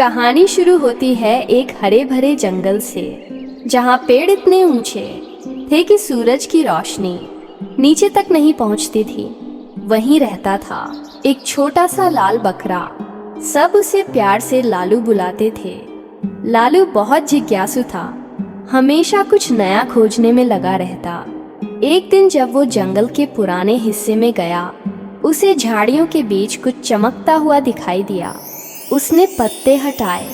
कहानी शुरू होती है एक हरे भरे जंगल से, जहाँ पेड़ इतने ऊंचे थे कि सूरज की रोशनी नीचे तक नहीं पहुँचती थी। वहीं रहता था एक छोटा सा लाल बकरा। सब उसे प्यार से लालू बुलाते थे। लालू बहुत जिज्ञासु था, हमेशा कुछ नया खोजने में लगा रहता। एक दिन जब वो जंगल के पुराने हिस्से में गया, उसे झाड़ियों के बीच कुछ चमकता हुआ दिखाई दिया। उसने पत्ते हटाए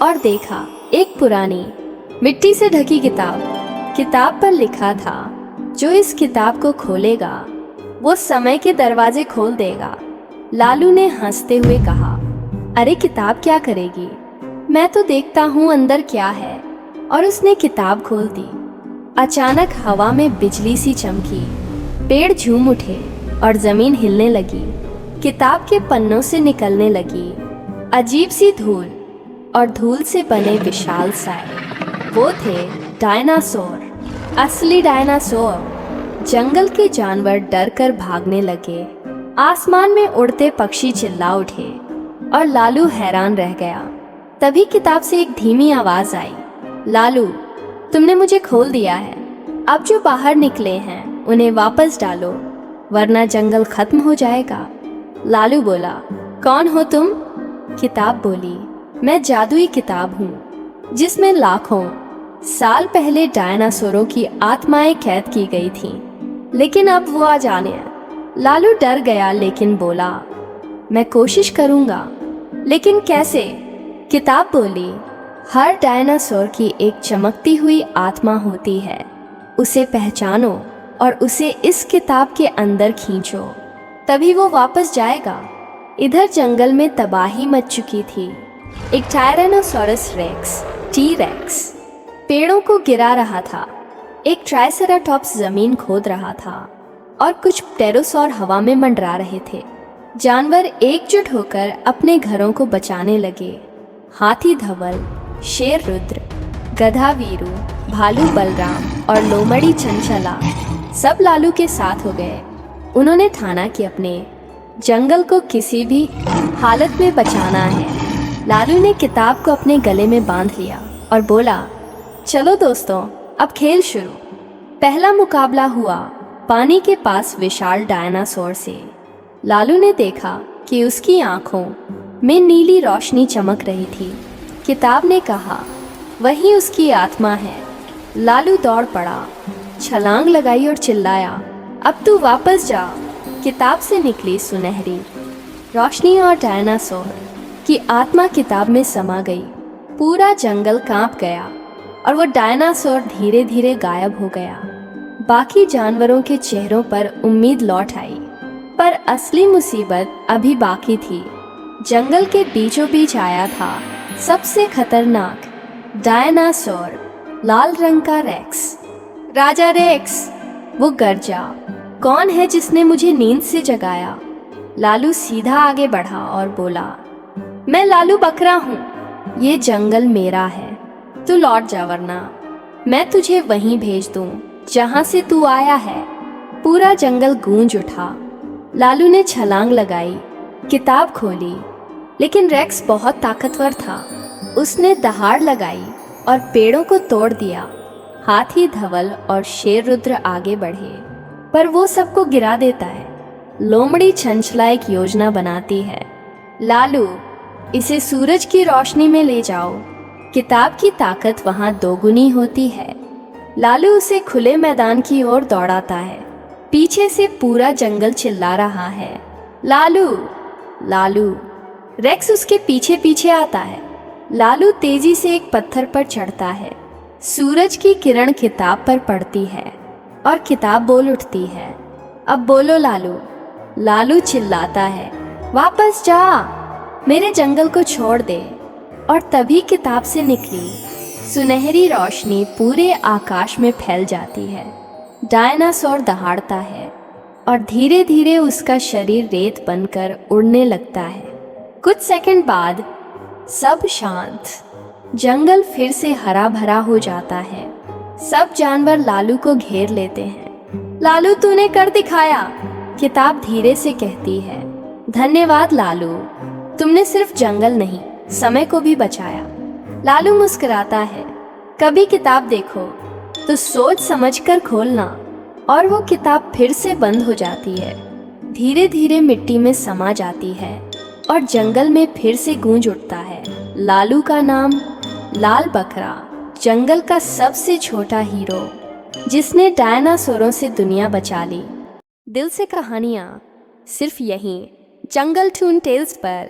और देखा एक पुरानी मिट्टी से ढकी किताब पर लिखा था, जो इस किताब को खोलेगा वो समय के दरवाजे खोल देगा। लालू ने हंसते हुए कहा, अरे किताब क्या करेगी, मैं तो देखता हूँ अंदर क्या है। और उसने किताब खोल दी। अचानक हवा में बिजली सी चमकी, पेड़ झूम उठे और जमीन हिलने लगी। किताब के पन्नों से निकलने लगी अजीब सी धूल, और धूल से बने विशाल साए। वो थे डायनासोर, असली डायनासोर। जंगल के जानवर डर कर भागने लगे। आसमान में उड़ते पक्षी चिल्ला उठे और लालू हैरान रह गया। तभी किताब से एक धीमी आवाज आई, लालू, तुमने मुझे खोल दिया है। अब जो बाहर निकले हैं उन्हें वापस डालो, वरना जंगल खत्म हो जाएगा। लालू बोला, कौन हो तुम? किताब बोली, मैं जादुई किताब हूँ, जिसमें लाखों साल पहले डायनासोरों की आत्माएं कैद की गई थीं, लेकिन अब वो आ जाने। लालू डर गया लेकिन बोला, मैं कोशिश करूँगा, लेकिन कैसे? किताब बोली, हर डायनासोर की एक चमकती हुई आत्मा होती है। उसे पहचानो और उसे इस किताब के अंदर खींचो, तभी वो वापस जाएगा। इधर जंगल में तबाही मच चुकी थी। एक टायरानोसोरस रेक्स, टी-रेक्स, पेड़ों को गिरा रहा था। एक ट्राइसेराटॉप्स जमीन खोद रहा था और कुछ प्टेरोसॉर हवा में मंडरा रहे थे। जानवर एकजुट होकर अपने घरों को बचाने लगे। हाथी धवल, शेर रुद्र, गधा वीरू, भालू बलराम और लोमड़ी चंचला सब लालू के साथ हो गए। उन्होंने ठाना कि अपने जंगल को किसी भी हालत में बचाना है। लालू ने किताब को अपने गले में बांध लिया और बोला, चलो दोस्तों, अब खेल शुरू। पहला मुकाबला हुआ पानी के पास विशाल डायनासोर से। लालू ने देखा कि उसकी आंखों में नीली रोशनी चमक रही थी। किताब ने कहा, वही उसकी आत्मा है। लालू दौड़ पड़ा, छलांग लगाई और चिल्लाया, अब तू वापस जा। किताब से निकली सुनहरी रोशनी और डायनासोर की आत्मा किताब में समा गई। पूरा जंगल कांप गया और वो डायनासोर धीरे धीरे गायब हो गया। बाकी जानवरों के चेहरों पर उम्मीद लौट आई, पर असली मुसीबत अभी बाकी थी। जंगल के बीचों बीच आया था सबसे खतरनाक डायनासोर, लाल रंग का रेक्स। राजा रेक्स, वो गरजा, कौन है जिसने मुझे नींद से जगाया? लालू सीधा आगे बढ़ा और बोला, मैं लालू बकरा हूँ, ये जंगल मेरा है, तू लौट जा वरना मैं तुझे वहीं भेज दूँ जहाँ से तू आया है। पूरा जंगल गूंज उठा। लालू ने छलांग लगाई, किताब खोली, लेकिन रेक्स बहुत ताकतवर था। उसने दहाड़ लगाई और पेड़ों को तोड़ दिया। हाथी धवल और शेर रुद्र आगे बढ़े, पर वो सबको गिरा देता है। लोमड़ी चंचला एक योजना बनाती है, लालू, इसे सूरज की रोशनी में ले जाओ, किताब की ताकत वहाँ दोगुनी होती है। लालू उसे खुले मैदान की ओर दौड़ाता है। पीछे से पूरा जंगल चिल्ला रहा है, लालू, लालू। रेक्स उसके पीछे पीछे आता है। लालू तेजी से एक पत्थर पर चढ़ता है। सूरज की किरण किताब पर पड़ती है और किताब बोल उठती है, अब बोलो लालू। लालू चिल्लाता है, वापस जा, मेरे जंगल को छोड़ दे। और तभी किताब से निकली सुनहरी रोशनी पूरे आकाश में फैल जाती है। डायनासोर दहाड़ता है और धीरे धीरे उसका शरीर रेत बनकर उड़ने लगता है। कुछ सेकंड बाद सब शांत। जंगल फिर से हरा भरा हो जाता है। सब जानवर लालू को घेर लेते हैं। लालू, तूने कर दिखाया, किताब धीरे से कहती है। धन्यवाद लालू, तुमने सिर्फ जंगल नहीं समय को भी बचाया। लालू मुस्कुराता है। कभी किताब देखो तो सोच समझकर खोलना, और वो किताब फिर से बंद हो जाती है। धीरे धीरे मिट्टी में समा जाती है और जंगल में फिर से गूंज उठता है। लालू का नाम लाल बकरा, जंगल का सबसे छोटा हीरो, जिसने डायनासोरों से दुनिया बचा ली। दिल से कहानियाँ सिर्फ यहीं जंगल टून टेल्स पर।